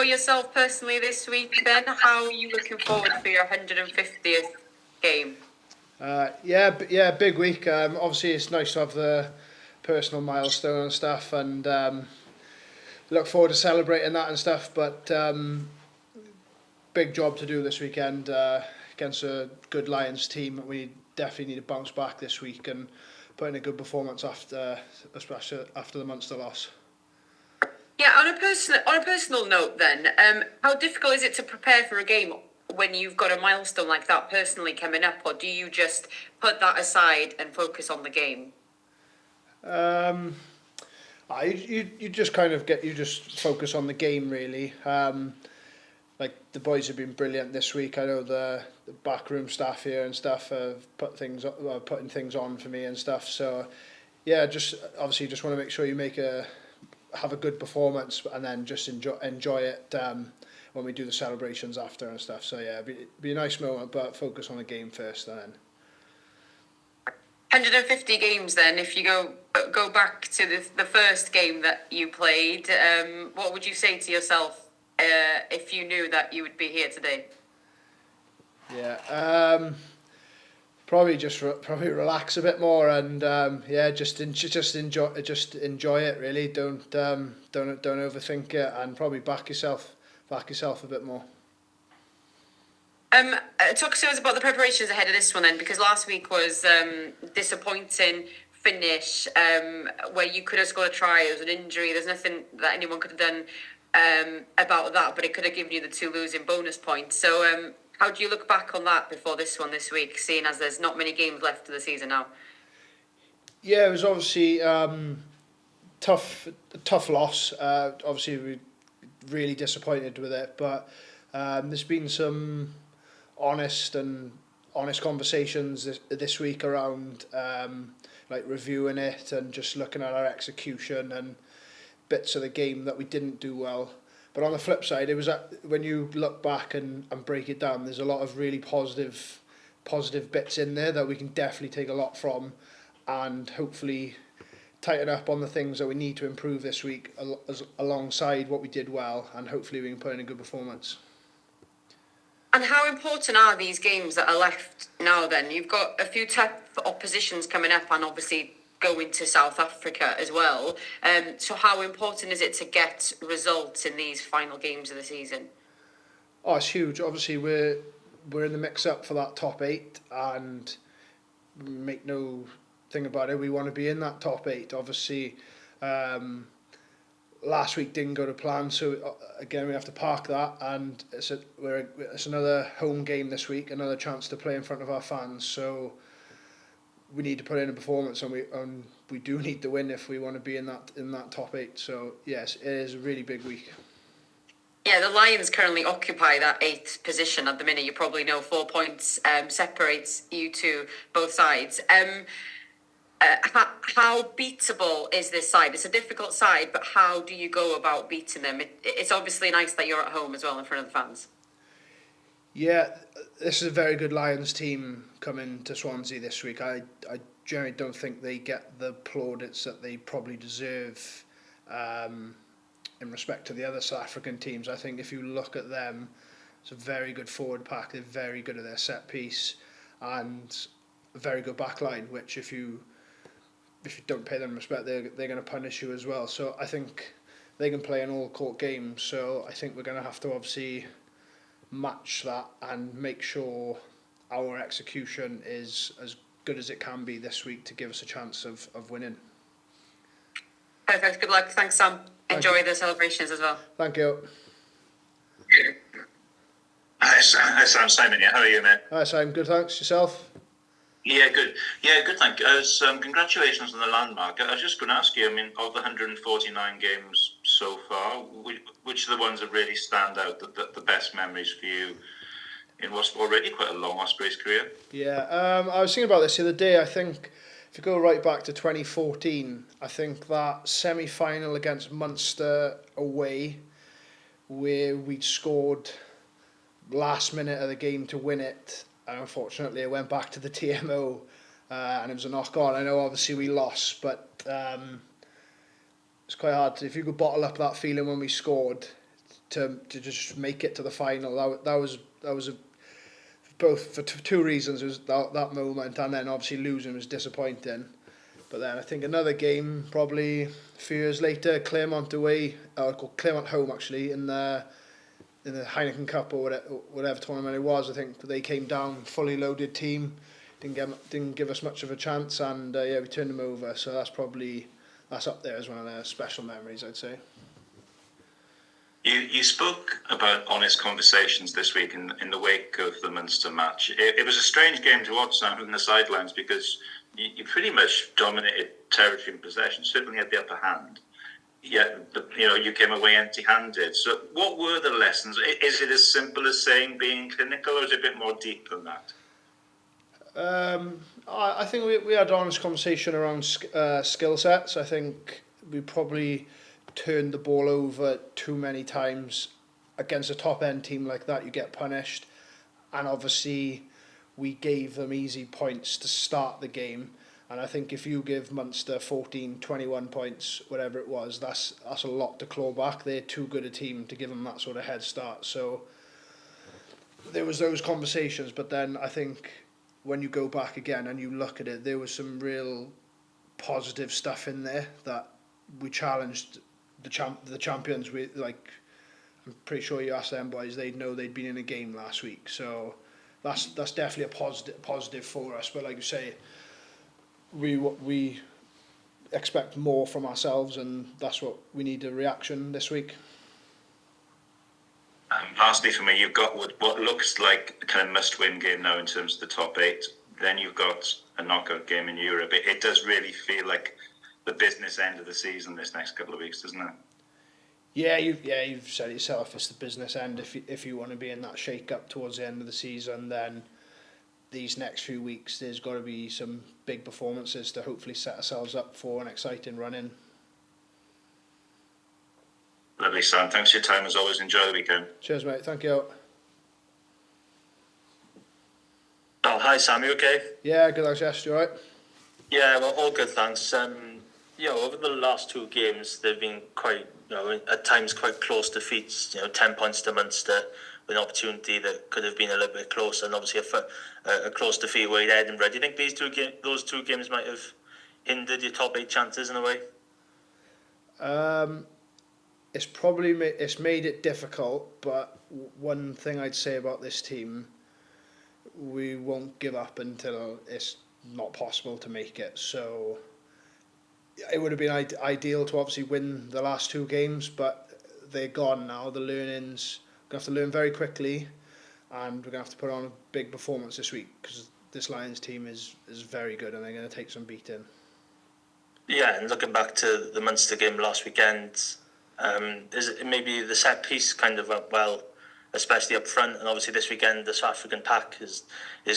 for yourself personally this week then? How are you looking forward for your 150th game? Yeah, big week. Obviously, it's nice to have the personal milestone and stuff, and look forward to celebrating that and stuff. But big job to do this weekend against a good Lions team. We definitely need to bounce back this week and put in a good performance especially after the Munster loss. Yeah, on a personal note then, how difficult is it to prepare for a game when you've got a milestone like that personally coming up, or do you just put that aside and focus on the game? You just kind of you just focus on the game really. Like the boys have been brilliant this week. I know the backroom staff here and stuff have putting things on for me and stuff. So yeah, just obviously just want to make sure you have a good performance and then just enjoy it when we do the celebrations after and stuff. So yeah, be a nice moment, but focus on the game first and then. 150 games then, if you go back to the first game that you played, what would you say to yourself if you knew that you would be here today? Yeah, probably relax a bit more and yeah, just enjoy it really. Don't overthink it and probably back yourself a bit more. Talk to us about the preparations ahead of this one then, because last week was disappointing finish where you could have scored a try. It was an injury. There's nothing that anyone could have done about that, but it could have given you the 2 losing bonus points. So how do you look back on that before this one this week, seeing as there's not many games left of the season now? Yeah, it was obviously tough loss. Obviously, we really disappointed with it, but there's been some honest conversations this week around like reviewing it and just looking at our execution and bits of the game that we didn't do well. But on the flip side, it was when you look back and break it down, there's a lot of really positive bits in there that we can definitely take a lot from and hopefully tighten up on the things that we need to improve this week alongside what we did well, and hopefully we can put in a good performance. And how important are these games that are left now then? You've got a few tough oppositions coming up and obviously going to South Africa as well. So how important is it to get results in these final games of the season? Oh, it's huge. Obviously, we're in the mix-up for that top 8 and make no thing about it. We want to be in that top 8. Obviously, last week didn't go to plan, so again we have to park that, and it's another home game this week, another chance to play in front of our fans. So we need to put in a performance, and we do need to win if we want to be in that top 8. So yes, it is a really big week. Yeah, the Lions currently occupy that 8th position at the minute. You probably know 4 points separates you two both sides. How beatable is this side? It's a difficult side, but how do you go about beating them? It's obviously nice that you're at home as well in front of the fans. Yeah, this is a very good Lions team coming to Swansea this week. I generally don't think they get the plaudits that they probably deserve in respect to the other South African teams. I think if you look at them, it's a very good forward pack. They're very good at their set piece and a very good back line, which if you don't pay them respect, they're going to punish you as well. So I think they can play an all-court game. So I think we're going to have to obviously match that and make sure our execution is as good as it can be this week to give us a chance of winning. Perfect. Good luck. Thanks, Sam. Enjoy the celebrations as well. Thank you. Hi, Sam. Simon here. How are you, mate? Hi, Simon. Good, thanks. Yourself? Yeah, good. Thank you. Congratulations on the landmark. I was just going to ask you, I mean, of the 149 games so far, which are the ones that really stand out, the best memories for you in what's already quite a long Ospreys career? Yeah, I was thinking about this the other day. I think if you go right back to 2014, I think that semi-final against Munster away, where we'd scored last minute of the game to win it, and unfortunately it went back to the TMO and it was a knock-on. I know obviously we lost, but it's quite hard if you could bottle up that feeling when we scored to just make it to the final. That was both for two reasons. It was that moment, and then obviously losing was disappointing. But then I think another game, probably a few years later, Claremont away, or Claremont home actually, in the Heineken Cup or whatever tournament it was. I think they came down, fully loaded team, didn't give us much of a chance, and we turned them over. So that's up there as one of the special memories, I'd say. You spoke about honest conversations this week in the wake of the Munster match. It was a strange game to watch down from the sidelines because you pretty much dominated territory and possession, certainly had the upper hand. Yet, you came away empty-handed. So what were the lessons? Is it as simple as saying being clinical, or is it a bit more deep than that? I think we had an honest conversation around skill sets. I think we probably turned the ball over too many times. Against a top-end team like that, you get punished. And obviously, we gave them easy points to start the game. And I think if you give Munster 14, 21 points, whatever it was, that's a lot to claw back. They're too good a team to give them that sort of head start. So there was those conversations. But then I think when you go back again and you look at it, there was some real positive stuff in there that we challenged the champions with. Like, I'm pretty sure you asked them boys, they'd know they'd been in a game last week. So that's definitely a positive for us. But like you say, we expect more from ourselves, and that's what we need, a reaction this week. Lastly for me, you've got what looks like a kind of must-win game now in terms of the top 8. Then you've got a knockout game in Europe. It does really feel like the business end of the season this next couple of weeks, doesn't it? Yeah, you've said it yourself. It's the business end. If you want to be in that shake-up towards the end of the season, then these next few weeks there's got to be some big performances to hopefully set ourselves up for an exciting run-in. Lovely, Sam. Thanks for your time as always. Enjoy the weekend. Cheers, mate. Thank you. Oh, hi Sam, you okay? Yeah, good, thanks, Jess. You alright? Yeah, well, all good, thanks. Over the last 2 games, they've been quite, at times quite close defeats. 10 points to Munster, with an opportunity that could have been a little bit closer, and obviously a close defeat away at Edinburgh. Do you think those 2 games might have hindered your top 8 chances in a way? It's made it difficult, but one thing I'd say about this team, we won't give up until it's not possible to make it. So it would have been ideal to obviously win the last 2 games, but they're gone now. The learnings, we're going to have to learn very quickly, and we're going to have to put on a big performance this week because this Lions team is very good and they're going to take some beating. Yeah, and looking back to the Munster game last weekend, is it maybe the set piece kind of went well, especially up front, and obviously this weekend the South African pack is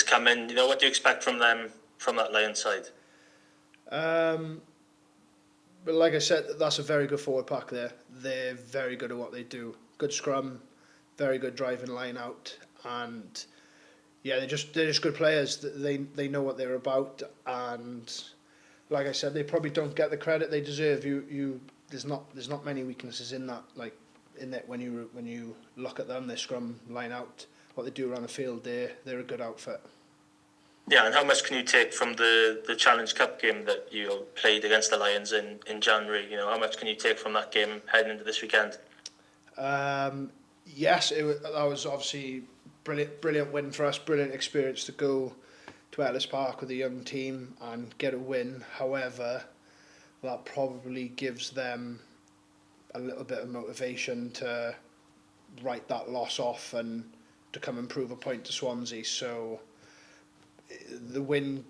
coming. What do you expect from them, from that Lions side? But like I said, that's a very good forward pack there. They're very good at what they do. Good scrum, very good driving line out, and yeah, they're just good players. They know what they're about, and like I said, they probably don't get the credit they deserve. There's not many weaknesses in that. Like in that when you look at them, their scrum line out, what they do around the field, they're a good outfit. Yeah, and how much can you take from the Challenge Cup game that you played against the Lions in January? How much can you take from that game heading into this weekend? Yes, that was obviously brilliant win for us, brilliant experience to go to Ellis Park with a young team and get a win. However, that probably gives them a little bit of motivation to write that loss off and to come and prove a point to Swansea. So the win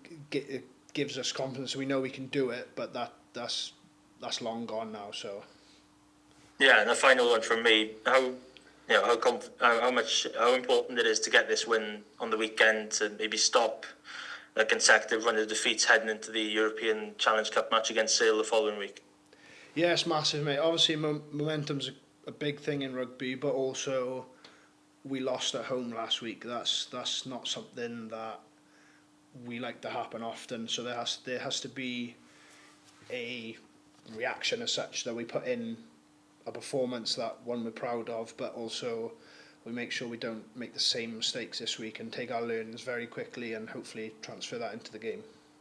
gives us confidence. We know we can do it, but that's long gone now. So yeah, and the final one from me: how important it is to get this win on the weekend to maybe stop a consecutive run of defeats heading into the European Challenge Cup match against Sale the following week. Yeah, it's massive, mate. Obviously, momentum's a big thing in rugby, but also we lost at home last week. That's not something that we like to happen often. So there has to be a reaction as such that we put in a performance that one we're proud of, but also we make sure we don't make the same mistakes this week and take our learnings very quickly and hopefully transfer that into the game.